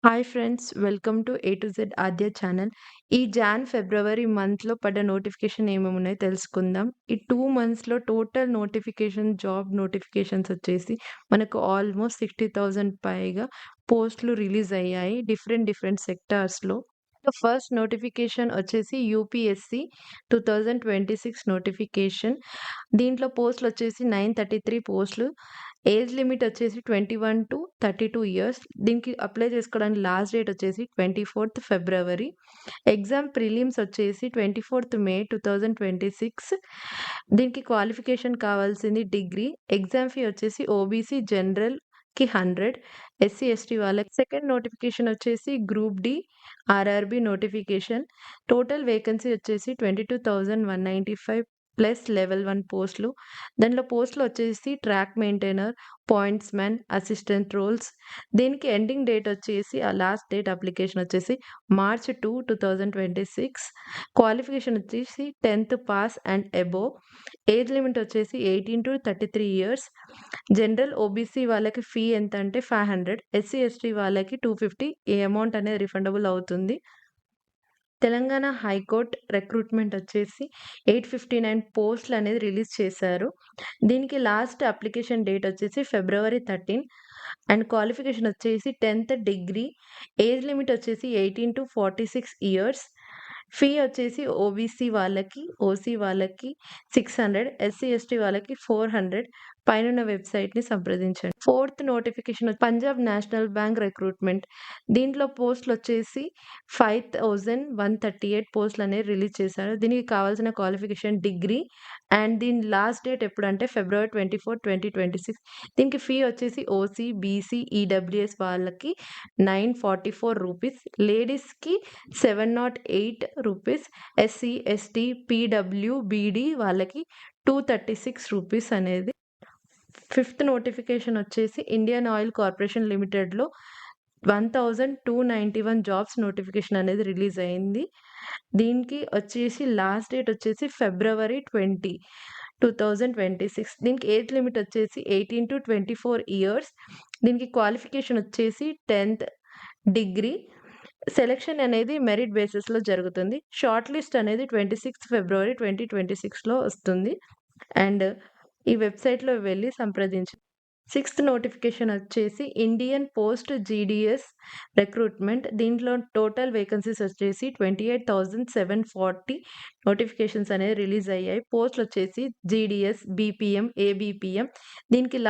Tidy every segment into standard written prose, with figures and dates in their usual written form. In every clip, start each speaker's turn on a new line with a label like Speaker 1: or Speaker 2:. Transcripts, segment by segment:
Speaker 1: Hi friends, welcome to A to Z Aadya channel. ఈ ఫిబ్రవరి మంత్‌లో పడ్డ నోటిఫికేషన్ ఏమేమున్నాయో తెలుసుకుందాం. ఈ 2 మంత్స్‌లో టోటల్ జాబ్ నోటిఫికేషన్స్ వచ్చేసి మనకు ఆల్మోస్ట్ 60,000 పైగా పోస్టులు రిలీజ్ అయ్యాయి. డిఫరెంట్ సెక్టార్స్‌లో. ఫస్ట్ నోటిఫికేషన్ వచ్చేసి యూపీఎస్‌సి 2026 నోటిఫికేషన్. దీంట్లో పోస్టులొచ్చేసి 933 పోస్టులు. ఏజ్ లిమిట్ వచ్చేసి 21-32 ఇయర్స్. దీనికి అప్లై చేసుకోవడానికి లాస్ట్ డేట్ వచ్చేసి 24థ్ ఫిబ్రవరి. ఎగ్జామ్ ప్రిలిమ్స్ వచ్చేసి 24థ్ మే 2026. దీనికి క్వాలిఫికేషన్ కావాల్సింది డిగ్రీ. ఎగ్జామ్ ఫీ వచ్చేసి ఓబీసీ జనరల్‌కి 100, ఎస్సీ, ఎస్టీ వాళ్ళకి. సెకండ్ నోటిఫికేషన్ వచ్చేసి group D RRB notification. Total vacancy వచ్చేసి 22,195 ప్లస్ లెవెల్ 1 పోస్టులు. దాంట్లో పోస్టులు వచ్చేసి track maintainer, pointsmen, assistant roles. దీనికి ఎండింగ్ డేట్ వచ్చేసి లాస్ట్ డేట్ అప్లికేషన్ వచ్చేసి మార్చ్ 2, 2026. క్వాలిఫికేషన్ వచ్చేసి 10th pass and above. Age limit వచ్చేసి 18-33 ఇయర్స్. జనరల్ ఓబీసీ వాళ్ళకి ఫీ ఎంతంటే 500, ఎస్సీ, ఎస్టీ వాళ్ళకి 250. ఈ అమౌంట్ అనేది రిఫండబుల్ అవుతుంది. తెలంగాణ హైకోర్ట్ రిక్రూట్మెంట్ వచ్చేసి 859 పోస్టులు అనేది రిలీజ్ చేశారు. దీనికి లాస్ట్ అప్లికేషన్ డేట్ వచ్చేసి ఫిబ్రవరి 13 అండ్ క్వాలిఫికేషన్ వచ్చేసి 10th డిగ్రీ. ఏజ్ లిమిట్ వచ్చేసి 18-46 ఇయర్స్. ఫీ వచ్చేసి ఓబీసీ వాళ్ళకి, ఓసీ వాళ్ళకి 600, ఎస్సీ, ఎస్టీ వాళ్ళకి 400. పైనున్న వెబ్‌సైట్‌ని సంప్రదించండి. Fourth notification Punjab national bank recruitment. దీంట్లో పోస్టులొచ్చేసి 5,138 పోస్టులనేవి రిలీజ్ చేశారు. దీనికి కావాల్సిన క్వాలిఫికేషన్ డిగ్రీ అండ్ దీని లాస్ట్ డేట్ ఎప్పుడంటే ఫిబ్రవరి 24, 2026. దీనికి ఫీ వచ్చేసి ఓసీ, బీసీ, ఈడబ్ల్యూఎస్ వాళ్ళకి 944 రూపీస్. లేడీస్‌కి 708 రూపీస్. ఎస్సీ, ఎస్టీ, పీడబ్ల్యూబీడీ వాళ్ళకి 236 రూపీస్ అనేది. ఫిఫ్త్ నోటిఫికేషన్ వచ్చేసి ఇండియన్ ఆయిల్ కార్పొరేషన్ లిమిటెడ్‌లో 1,291 జాబ్స్ నోటిఫికేషన్ అనేది రిలీజ్ అయింది. దీనికి వచ్చేసి లాస్ట్ డేట్ వచ్చేసి ఫిబ్రవరి 20, 2026. దీనికి ఏజ్ లిమిట్ వచ్చేసి 18-24 ఇయర్స్. దీనికి క్వాలిఫికేషన్ వచ్చేసి 10th డిగ్రీ. సెలక్షన్ అనేది మెరిట్ బేసిస్‌లో జరుగుతుంది. షార్ట్ లిస్ట్ అనేది 26th ఫిబ్రవరి 2026లో వస్తుంది. అండ్ ఈ వెబ్‌సైట్‌లో వెళ్లి సంప్రదించండి. సిక్స్త్ నోటిఫికేషన్ వచ్చేసి ఇండియన్ పోస్ట్ జీడీఎస్ రిక్రూట్మెంట్. దీంట్లో టోటల్ వేకెన్సీస్ వచ్చేసి 28,740 నోటిఫికేషన్స్ అనేవి రిలీజ్ అయ్యాయి. పోస్టులు వచ్చేసి జీడీఎస్, బీపీఎం, ఏబీపీఎం. దీనికి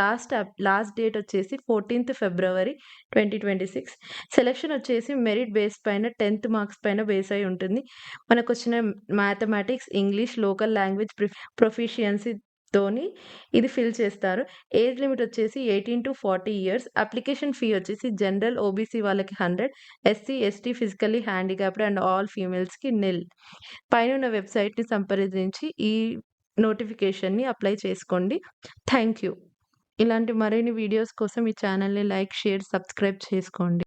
Speaker 1: లాస్ట్ డేట్ వచ్చేసి 14th ఫిబ్రవరి 2026. సెలక్షన్ వచ్చేసి మెరిట్ బేస్ పైన 10th మార్క్స్ పైన బేస్ అయి ఉంటుంది. మనకొచ్చిన మ్యాథమెటిక్స్, ఇంగ్లీష్, లోకల్ లాంగ్వేజ్ ప్రొఫిషియన్సీతోని ఇది ఫిల్ చేస్తారు. ఏజ్ లిమిట్ వచ్చేసి 18-40 ఇయర్స్. అప్లికేషన్ ఫీ వచ్చేసి జనరల్ ఓబీసీ వాళ్ళకి 100, SC, ST, physically handicapped and all ఫీమేల్స్‌కి నిల్. పైనున్న వెబ్‌సైట్‌ని సంప్రదించి ఈ నోటిఫికేషన్‌ని అప్లై చేసుకోండి. Thank you. ఇలాంటి మరిన్ని వీడియోస్ కోసం ఈ ఛానల్‌ని లైక్, షేర్, సబ్స్క్రైబ్ చేసుకోండి.